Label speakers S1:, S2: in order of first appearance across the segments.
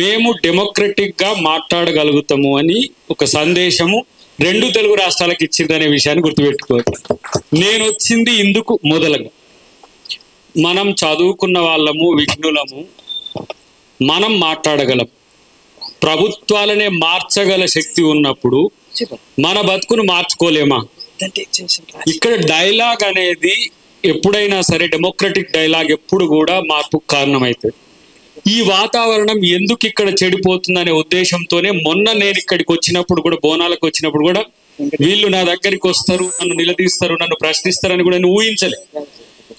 S1: మేము డెమోక్రటిక్గా మాట్లాడగలుగుతాము అని ఒక సందేశము 2 తెలుగు రాష్ట్రాలకు ఇచ్చిందనే విషయాన్ని గుర్తుపెట్టుకోవాలి. నేను వచ్చింది ఇందుకు మొదలుగా, మనం చదువుకున్న వాళ్ళము, విఘ్నులము, మనం మాట్లాడగలం. ప్రభుత్వాలనే మార్చగల శక్తి ఉన్నప్పుడు మన బతుకును మార్చుకోలేమా? ఇక్కడ డైలాగ్ అనేది ఎప్పుడైనా సరే, డెమోక్రటిక్ డైలాగ్ ఎప్పుడు కూడా మార్పుకు కారణమవుతుంది. ఈ వాతావరణం ఎందుకు ఇక్కడ చెడిపోతుందనే ఉద్దేశంతోనే మొన్న నేను ఇక్కడికి వచ్చినప్పుడు కూడా, బోనాలకు వచ్చినప్పుడు కూడా, వీళ్ళు నా దగ్గరికి వస్తారు, నన్ను నిలదీస్తారు, నన్ను ప్రశ్నిస్తారని కూడా నేను ఊహించలే.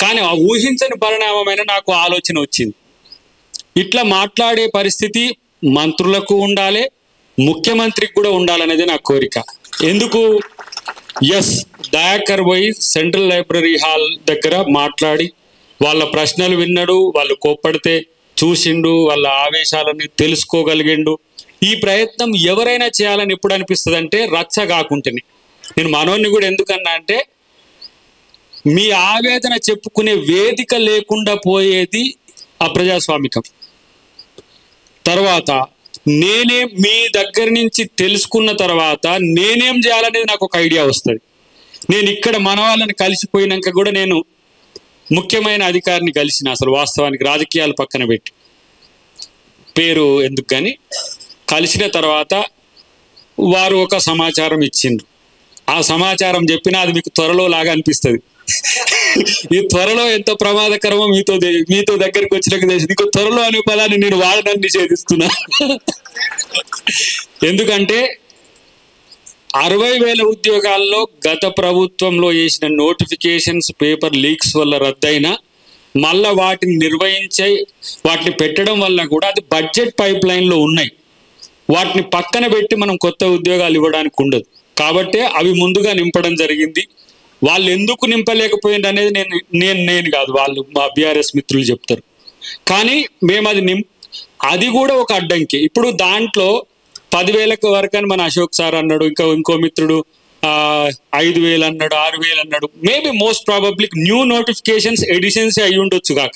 S1: కానీ ఆ ఊహించని పరిణామమైన నాకు ఆలోచన వచ్చింది. ఇట్లా మాట్లాడే పరిస్థితి మంత్రులకు ఉండాలి, ముఖ్యమంత్రికి కూడా ఉండాలనేది నా కోరిక. ఎందుకు? ఎస్, దయాకర్ పోయి సెంట్రల్ లైబ్రరీ హాల్ దగ్గర మాట్లాడి వాళ్ళ ప్రశ్నలు విన్నాడు, వాళ్ళు కోప్పడితే చూసిండు, వాళ్ళ ఆవేశాలని తెలుసుకోగలిగిండు. ఈ ప్రయత్నం ఎవరైనా చేయాలని ఎప్పుడు అనిపిస్తుంది అంటే రచ్చ కాకుంటేనే. నేను మనోన్ని కూడా ఎందుకన్నా అంటే, మీ ఆవేదన చెప్పుకునే వేదిక లేకుండా పోయేది అప్రజాస్వామికం. తర్వాత నేనేం మీ దగ్గర నుంచి తెలుసుకున్న తర్వాత నేనేం చేయాలనేది నాకు ఒక ఐడియా వస్తుంది. నేను ఇక్కడ మన వాళ్ళని కలిసిపోయినాక కూడా నేను ముఖ్యమైన అధికారిని కలిసిన, అసలు వాస్తవానికి రాజకీయాలు పక్కన పెట్టి, పేరు ఎందుకు కానీ, కలిసిన తర్వాత వారు ఒక సమాచారం ఇచ్చిండ్రు. ఆ సమాచారం చెప్పినా అది మీకు త్వరలో లాగా అనిపిస్తుంది. ఈ త్వరలో ఎంత ప్రమాదకరమో మీతో దగ్గరికి వచ్చినాక తెలిసింది. ఇంకో త్వరలో అనే పదాన్ని నేను వాడడాన్ని నిషేధిస్తున్నా. ఎందుకంటే 60,000 ఉద్యోగాల్లో గత ప్రభుత్వంలో చేసిన నోటిఫికేషన్స్ పేపర్ లీక్స్ వల్ల రద్దయినా, మళ్ళా వాటిని నిర్వహించే వాటిని పెట్టడం వల్ల కూడా అది బడ్జెట్ పైప్ లైన్లో ఉన్నాయి. వాటిని పక్కన పెట్టి మనం కొత్త ఉద్యోగాలు ఇవ్వడానికి ఉండదు. కాబట్టి అవి ముందుగా నింపడం జరిగింది. వాళ్ళు ఎందుకు నింపలేకపోయింది అనేది నేను కాదు, వాళ్ళు మా బీఆర్ఎస్ మిత్రులు చెప్తారు. కానీ మేము అది కూడా ఒక అడ్డంకి. ఇప్పుడు దాంట్లో 10,000 వరకు అని మన అశోక్ సార్ అన్నాడు, ఇంకో మిత్రుడు 5,000 అన్నాడు, 6,000 అన్నాడు. Maybe most probably new notifications editions అయి ఉండొచ్చు కాక,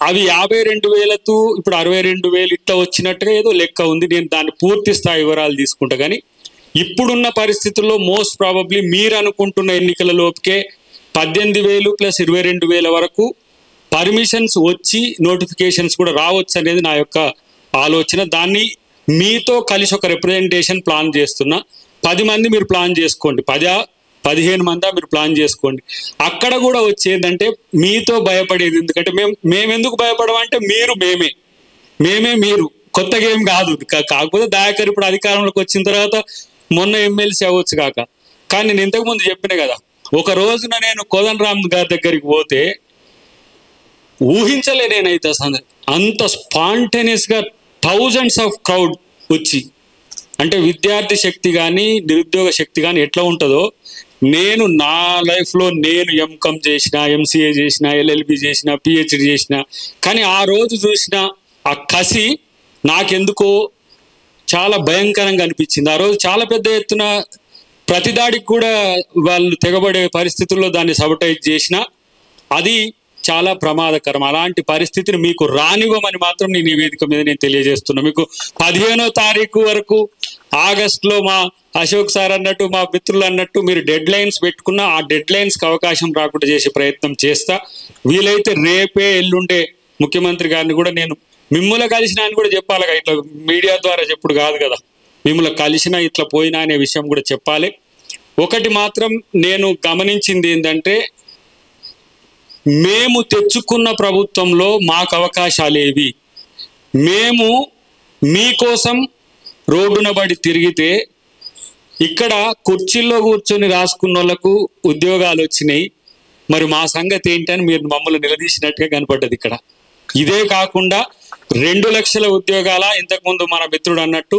S1: అవి 52,000తో ఇప్పుడు 62,000 ఇట్లా వచ్చినట్టుగా ఏదో లెక్క ఉంది. నేను దాని పూర్తి స్థాయి వివరాలు తీసుకుంటా. కానీ ఇప్పుడున్న పరిస్థితుల్లో మోస్ట్ ప్రాబబ్లీ మీరు అనుకుంటున్న ఎన్నికల లోపుకే 18,000 + 22,000 వరకు పర్మిషన్స్ వచ్చి నోటిఫికేషన్స్ కూడా రావచ్చు అనేది నా యొక్క ఆలోచన. దాన్ని మీతో కలిసి ఒక రిప్రజెంటేషన్ ప్లాన్ చేస్తున్నా. 10 మంది మీరు ప్లాన్ చేసుకోండి, 10-15 మంది మీరు ప్లాన్ చేసుకోండి. అక్కడ కూడా వచ్చేదంటే మీతో భయపడేది. ఎందుకంటే మేమెందుకు భయపడమంటే మేమే మీరు, కొత్తగా ఏం కాదు. కాకపోతే దయాకర్ ఇప్పుడు అధికారంలోకి వచ్చిన తర్వాత మొన్న ఎమ్మెల్సీ అవ్వచ్చు కాక. కానీ నేను ఇంతకుముందు చెప్పిన కదా, ఒక రోజున నేను కోదండరామ్ గారి దగ్గరికి పోతే ఊహించలే నేనైతే అసలు అంత స్పాంటేనియస్గా థౌజండ్స్ ఆఫ్ క్రౌడ్ వచ్చి. అంటే విద్యార్థి శక్తి కానీ నిరుద్యోగ శక్తి కానీ ఎట్లా ఉంటుందో, నేను నా లైఫ్లో నేను ఎంకామ్ చేసిన, ఎంసీఏ చేసిన, ఎల్ఎల్బి చేసిన, పిహెచ్డి చేసిన, కానీ ఆ రోజు చూసిన ఆ కసి నాకెందుకో చాలా భయంకరంగా అనిపించింది. ఆ రోజు చాలా పెద్ద ఎత్తున ప్రతిదాడికి కూడా వాళ్ళు తెగబడే పరిస్థితుల్లో దాన్ని సబటైజ్ చేసిన, అది చాలా ప్రమాదకరం. అలాంటి పరిస్థితిని మీకు రానివ్వమని మాత్రం నేను ఈ వేదిక మీద నేను తెలియజేస్తున్నా. మీకు 15వ తారీఖు వరకు ఆగస్టులో మా అశోక్ సార్ అన్నట్టు, మా మిత్రులు అన్నట్టు మీరు డెడ్ లైన్స్ పెట్టుకున్నా ఆ డెడ్ లైన్స్కి అవకాశం రాకుండా చేసే ప్రయత్నం చేస్తా. వీలైతే రేపే ఎల్లుండే ముఖ్యమంత్రి గారిని కూడా నేను మిమ్మల్ని కలిసిన అని కూడా చెప్పాలి. ఇట్లా మీడియా ద్వారా చెప్పుడు కాదు కదా, మిమ్మల్ని కలిసినా ఇట్లా పోయినా అనే విషయం కూడా చెప్పాలి. ఒకటి మాత్రం నేను గమనించింది ఏంటంటే, మేము తెచ్చుకున్న ప్రభుత్వంలో మాకు అవకాశాలు ఏవి? మేము మీకోసం రోడ్డున పడి తిరిగితే ఇక్కడ కుర్చీల్లో కూర్చొని రాసుకున్న వాళ్ళకు ఉద్యోగాలు వచ్చినాయి. మరి మా సంగతి ఏంటని మీరు మమ్మల్ని నిలదీసినట్టుగా కనపడ్డది ఇక్కడ. ఇదే కాకుండా 2 లక్షల ఉద్యోగాల, ఇంతకుముందు మన మిత్రుడు అన్నట్టు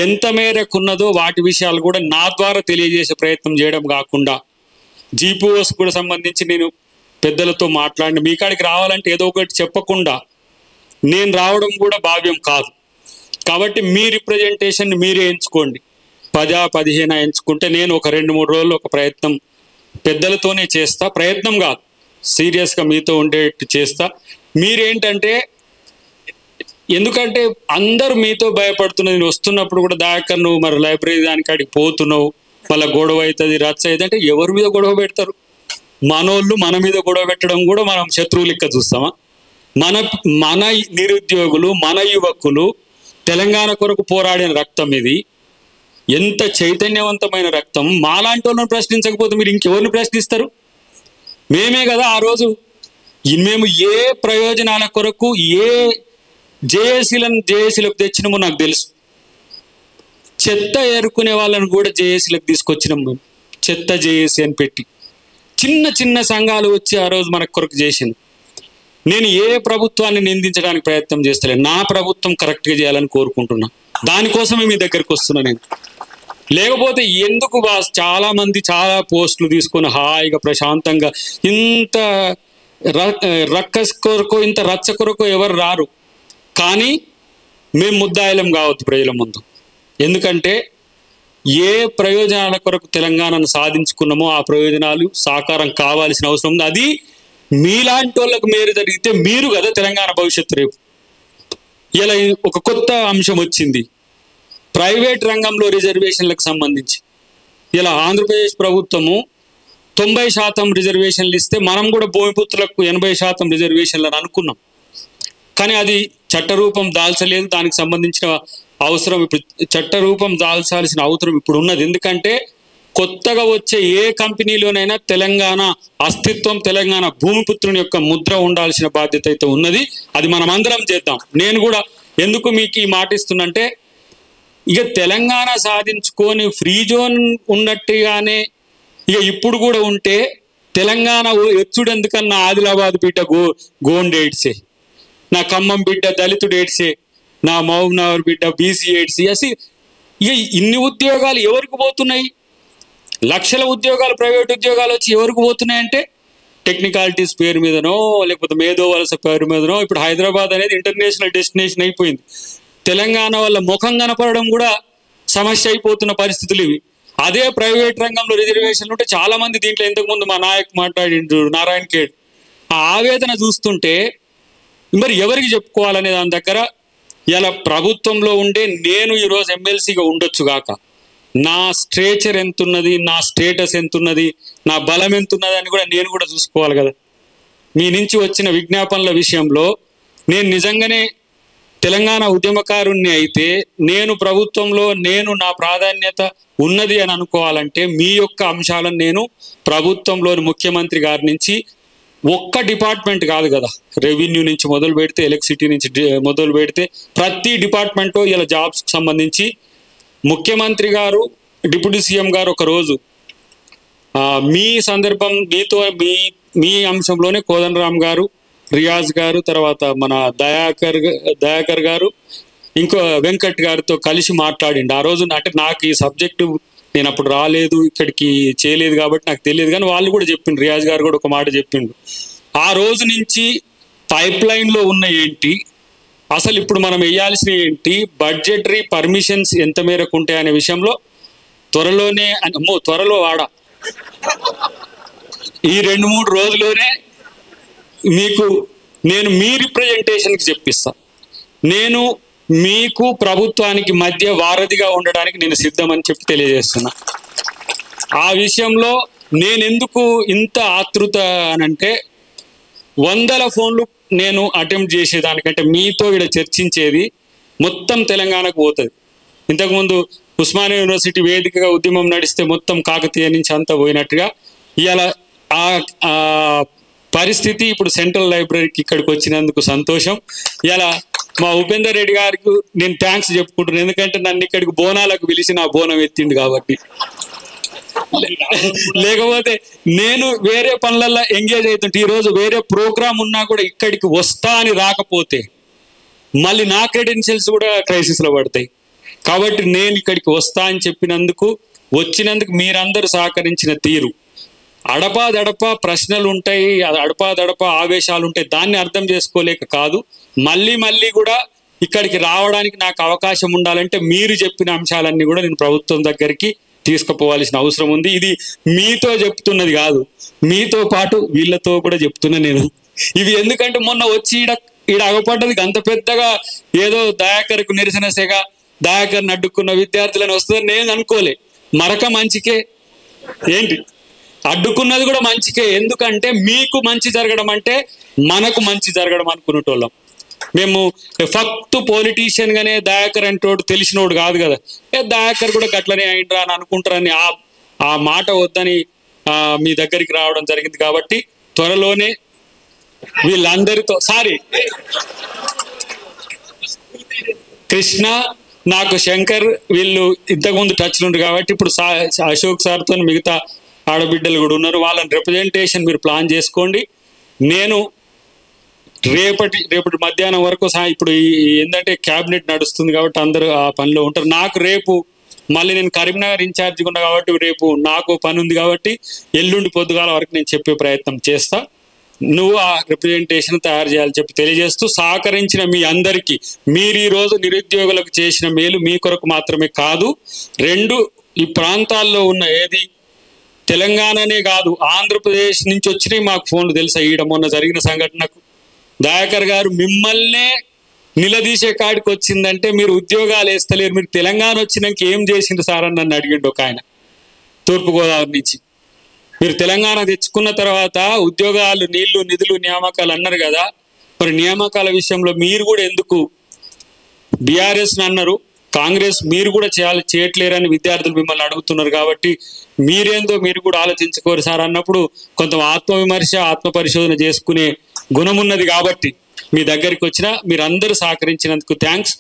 S1: ఎంత మేరకు ఉన్నదో వాటి విషయాలు కూడా నా ద్వారా తెలియజేసే ప్రయత్నం చేయడం కాకుండా, జీపీఓస్ కూడా సంబంధించి నేను పెద్దలతో మాట్లాడిన, మీ కాడికి రావాలంటే ఏదో ఒకటి చెప్పకుండా నేను రావడం కూడా భావ్యం కాదు. కాబట్టి మీ రిప్రజెంటేషన్ మీరే ఎంచుకోండి. 10-15 ఎంచుకుంటే నేను ఒక 2-3 రోజులు ఒక ప్రయత్నం పెద్దలతోనే చేస్తా. ప్రయత్నం కాదు, సీరియస్గా మీతో ఉండేట్టు చేస్తా. మీరేంటంటే ఎందుకంటే అందరూ మీతో భయపడుతున్నది, నేను వస్తున్నప్పుడు కూడా దాకా నువ్వు మరి లైబ్రరీ దానికి అడిగి పోతున్నావు, మళ్ళీ గొడవ అవుతుంది, రచ్చ అవుతుంది అంటే ఎవరి మీద గొడవ పెడతారు? మనోళ్ళు మన మీద గొడవ పెట్టడం కూడా మనం శత్రువు లెక్క చూస్తామా? మన మన నిరుద్యోగులు, మన యువకులు తెలంగాణ కొరకు పోరాడిన రక్తం ఇది. ఎంత చైతన్యవంతమైన రక్తం. మాలాంటి వాళ్ళని ప్రశ్నించకపోతే మీరు ఇంకెవరిని ప్రశ్నిస్తారు? మేమే కదా ఆ రోజు మేము ఏ ప్రయోజనాల కొరకు ఏ జేఏసీలకు తెచ్చినామో నాకు తెలుసు. చెత్త ఏరుకునే వాళ్ళని కూడా జేఏసీలకు తీసుకొచ్చినాం మేము. చెత్త జేఏసీ అని పెట్టి చిన్న చిన్న సంఘాలు వచ్చి ఆ రోజు మన కొరకు చేసింది. నేను ఏ ప్రభుత్వాన్ని నిందించడానికి ప్రయత్నం చేస్తలేను. నా ప్రభుత్వం కరెక్ట్గా చేయాలని కోరుకుంటున్నా. దానికోసమే మీ దగ్గరికి వస్తున్నా నేను. లేకపోతే ఎందుకు బాస్ చాలా మంది చాలా పోస్టులు తీసుకొని హాయిగా ప్రశాంతంగా ఇంత రక్కస్ కొరకు ఇంత రచ్చ కొరకు ఎవరు రారు. కానీ మేము ముద్దాయిలం కావద్దు ప్రజల ముందు. ఎందుకంటే ఏ ప్రయోజనాల కొరకు తెలంగాణను సాధించుకున్నామో ఆ ప్రయోజనాలు సాకారం కావాల్సిన అవసరం ఉంది. అది మీలాంటి వాళ్ళకు మేలు జరిగితే మీరు కదా తెలంగాణ భవిష్యత్తు. రేపు ఇలా ఒక కొత్త అంశం వచ్చింది ప్రైవేట్ రంగంలో రిజర్వేషన్లకు సంబంధించి. ఇలా ఆంధ్రప్రదేశ్ ప్రభుత్వము 90% రిజర్వేషన్లు ఇస్తే మనం కూడా భూమిపుత్రులకు 80% రిజర్వేషన్లు అని అనుకున్నాం. కానీ అది చట్టరూపం దాల్చలేదు. దానికి సంబంధించిన అవసరం ఇప్పుడు చట్టరూపం దాల్చాల్సిన అవసరం ఇప్పుడు ఉన్నది. ఎందుకంటే కొత్తగా వచ్చే ఏ కంపెనీలోనైనా తెలంగాణ అస్తిత్వం, తెలంగాణ భూమిపుత్రుని యొక్క ముద్ర ఉండాల్సిన బాధ్యత అయితే ఉన్నది. అది మనం అందరం చేద్దాం. నేను కూడా ఎందుకు మీకు ఈ మాట ఇస్తున్నంటే, ఇక తెలంగాణ సాధించుకొని ఫ్రీ జోన్ ఉన్నట్టుగానే ఇక ఇప్పుడు కూడా ఉంటే తెలంగాణ ఎచ్చుడు ఎందుకన్నా ఆదిలాబాద్ బిడ్డ గోండ్ ఏడ్సే, నా ఖమ్మం బిడ్డ దళితుడు ఏడ్సే, నా మహబూబ్నగర్ బిడ్డ బీసీ ఏడ్సే. అసలు ఇక ఇన్ని ఉద్యోగాలు ఎవరికి పోతున్నాయి? లక్షల ఉద్యోగాలు ప్రైవేట్ ఉద్యోగాలు వచ్చి ఎవరికి పోతున్నాయంటే టెక్నికాలిటీస్ పేరు మీదనో లేకపోతే మేధో వలస పేరు మీదనో. ఇప్పుడు హైదరాబాద్ అనేది ఇంటర్నేషనల్ డెస్టినేషన్ అయిపోయింది. తెలంగాణ వల్ల ముఖం కనపడడం కూడా సమస్య అయిపోతున్న పరిస్థితులు ఇవి. అదే ప్రైవేట్ రంగంలో రిజర్వేషన్లు ఉంటే చాలా మంది దీంట్లో ఇంతకుముందు మా నాయక్ మాట్లాడిండు నారాయణ ఖేడ్, ఆ ఆవేదన చూస్తుంటే మరి ఎవరికి చెప్పుకోవాలనే దాని దగ్గర ఇలా ప్రభుత్వంలో ఉండే నేను ఈరోజు ఎమ్మెల్సీగా ఉండొచ్చు గాక, నా స్ట్రేచర్ ఎంతున్నది, నా స్టేటస్ ఎంతున్నది, నా బలం ఎంతున్నది అని కూడా నేను కూడా చూసుకోవాలి కదా. మీ నుంచి వచ్చిన విజ్ఞాపనల విషయంలో నేను నిజంగానే తెలంగాణ ఉద్యమకారుణ్ణి అయితే నేను ప్రభుత్వంలో నేను నా ప్రాధాన్యత ఉన్నది అని అనుకోవాలంటే మీ యొక్క అంశాలను నేను ప్రభుత్వంలోని ముఖ్యమంత్రి గారి నుంచి ఒక్క డిపార్ట్మెంట్ కాదు కదా, రెవెన్యూ నుంచి మొదలు పెడితే ఎలక్ట్రిసిటీ నుంచి మొదలు పెడితే ప్రతి డిపార్ట్మెంటు ఇలా జాబ్స్కి సంబంధించి ముఖ్యమంత్రి గారు డిప్యూటీ సీఎం గారు ఒకరోజు మీ సందర్భం మీతో మీ అంశంలోనే కోదండరామ్ గారు, రియాజ్ గారు, తర్వాత మన దయాకర్ గారు, ఇంకో వెంకట్ గారితో కలిసి మాట్లాడిండు. ఆ రోజు అంటే నాకు ఈ సబ్జెక్టు నేను అప్పుడు రాలేదు, ఇక్కడికి చేయలేదు కాబట్టి నాకు తెలియదు. కానీ వాళ్ళు కూడా చెప్పిండు, రియాజ్ గారు కూడా ఒక మాట చెప్పిండు. ఆ రోజు నుంచి పైప్ లైన్లో ఉన్న ఏంటి, అసలు ఇప్పుడు మనం వేయాల్సిన ఏంటి, బడ్జెటరీ పర్మిషన్స్ ఎంత మేరకు ఉంటాయనే విషయంలో త్వరలోనే త్వరలో ఈ 2-3 రోజుల్లోనే మీకు నేను మీ రిప్రజెంటేషన్కి చెప్పిస్తా. నేను మీకు ప్రభుత్వానికి మధ్య వారధిగా ఉండడానికి నేను సిద్ధమని చెప్పి తెలియజేస్తున్నా. ఆ విషయంలో నేను ఎందుకు ఇంత ఆతృత అనంటే 100 ఫోన్లు నేను అటెంప్ట్ చేసేదానికంటే మీతో ఇక్కడ చర్చించేది మొత్తం తెలంగాణకు పోతుంది. ఇంతకుముందు ఉస్మానియా యూనివర్సిటీ వేదికగా ఉద్యమం నడిస్తే మొత్తం కాకతీయ నుంచి అంతా పోయినట్టుగా ఇలా ఆ పరిస్థితి ఇప్పుడు సెంట్రల్ లైబ్రరీకి ఇక్కడికి వచ్చినందుకు సంతోషం. ఇలా మా ఉపేందర్ రెడ్డి గారికి నేను థ్యాంక్స్ చెప్పుకుంటున్నాను. ఎందుకంటే నన్ను ఇక్కడికి బోనాలకు పిలిచి నా బోనం ఎత్తిండు కాబట్టి. లేకపోతే నేను వేరే పనులలో ఎంగేజ్ అవుతుంటే ఈరోజు వేరే ప్రోగ్రామ్ ఉన్నా కూడా ఇక్కడికి వస్తా అని రాకపోతే మళ్ళీ నా క్రెడెన్షియల్స్ కూడా క్రైసిస్లో పడతాయి. కాబట్టి నేను ఇక్కడికి వస్తా అని వచ్చినందుకు మీరందరూ సహకరించిన తీరు, అడపాదడపా ప్రశ్నలు ఉంటాయి, అడపాదడపా ఆవేశాలు ఉంటాయి, దాన్ని అర్థం చేసుకోలేక కాదు. మళ్ళీ కూడా ఇక్కడికి రావడానికి నాకు అవకాశం ఉండాలంటే మీరు చెప్పిన అంశాలన్నీ కూడా నేను ప్రభుత్వం దగ్గరికి తీసుకుపోవాల్సిన అవసరం ఉంది. ఇది మీతో చెప్తున్నది కాదు, మీతో పాటు వీళ్ళతో కూడా చెప్తున్నా నేను. ఇవి ఎందుకంటే మొన్న వచ్చి ఈడ అగపడ్డది అంత పెద్దగా ఏదో దయాకర్కు నిరసన సెగ, దయాకర్ని అడ్డుకున్న విద్యార్థులను వస్తుందని నేను అనుకోలే. మరక మంచికే ఏంటి, అడ్డుకున్నది కూడా మంచికే. ఎందుకంటే మీకు మంచి జరగడం అంటే మనకు మంచి జరగడం అనుకునేటోళ్ళం మేము. ఫక్త్ పొలిటీషియన్ గానే దయాకర్ అంటోడు తెలిసినోడు కాదు కదా, దయాకర్ కూడా గట్లనే అయిండ్రా అని అనుకుంటారని ఆ మాట వద్దని మీ దగ్గరికి రావడం జరిగింది. కాబట్టి త్వరలోనే వీళ్ళందరితో కృష్ణ, నాకు శంకర్ వీళ్ళు ఇంతకుముందు టచ్లు ఉండు కాబట్టి ఇప్పుడు అశోక్ సార్తో మిగతా ఆడబిడ్డలు కూడా ఉన్నారు. వాళ్ళని రిప్రజెంటేషన్ మీరు ప్లాన్ చేసుకోండి. నేను రేపటి మధ్యాహ్నం వరకు ఇప్పుడు ఏంటంటే క్యాబినెట్ నడుస్తుంది కాబట్టి అందరూ ఆ పనిలో ఉంటారు. నాకు రేపు మళ్ళీ నేను కరీంనగర్ ఇన్ఛార్జిగా ఉన్నా కాబట్టి రేపు నాకు పని ఉంది కాబట్టి ఎల్లుండి పొద్దుగాల వరకు నేను చెప్పే ప్రయత్నం చేస్తా. నువ్వు ఆ రిప్రజెంటేషన్ తయారు చేయాలని చెప్పి తెలియజేస్తూ, సహకరించిన మీ అందరికీ, మీరు ఈరోజు నిరుద్యోగులకు చేసిన మేలు మీ కొరకు మాత్రమే కాదు, ఈ ప్రాంతాల్లో ఉన్న ఏది తెలంగాణనే కాదు ఆంధ్రప్రదేశ్ నుంచి వచ్చినాయి మాకు ఫోన్లు తెలుసా. ఈడ మొన్న జరిగిన సంఘటనకు దయాకర్ గారు మిమ్మల్నే నిలదీసే కాడికి వచ్చిందంటే మీరు ఉద్యోగాలు వేస్తలేరు, మీరు తెలంగాణ వచ్చినాక ఏం చేసిండు సార్ అని నన్ను అడిగిండు ఒక ఆయన తూర్పుగోదావరి నుంచి. మీరు తెలంగాణ తెచ్చుకున్న తర్వాత ఉద్యోగాలు, నీళ్లు, నిధులు, నియామకాలు అన్నారు కదా, మరి నియామకాల విషయంలో మీరు కూడా ఎందుకు బీఆర్ఎస్ అన్నారు, కాంగ్రెస్ మీరు కూడా చేయట్లేరని విద్యార్థులు మిమ్మల్ని అడుగుతున్నారు. కాబట్టి మీరేందో మీరు కూడా ఆలోచించుకోరు సార్ అన్నప్పుడు కొంత ఆత్మవిమర్శ, ఆత్మ పరిశోధన చేసుకునే గుణం ఉన్నది. కాబట్టి మీ దగ్గరికి వచ్చిన మీరందరూ సహకరించినందుకు థ్యాంక్స్.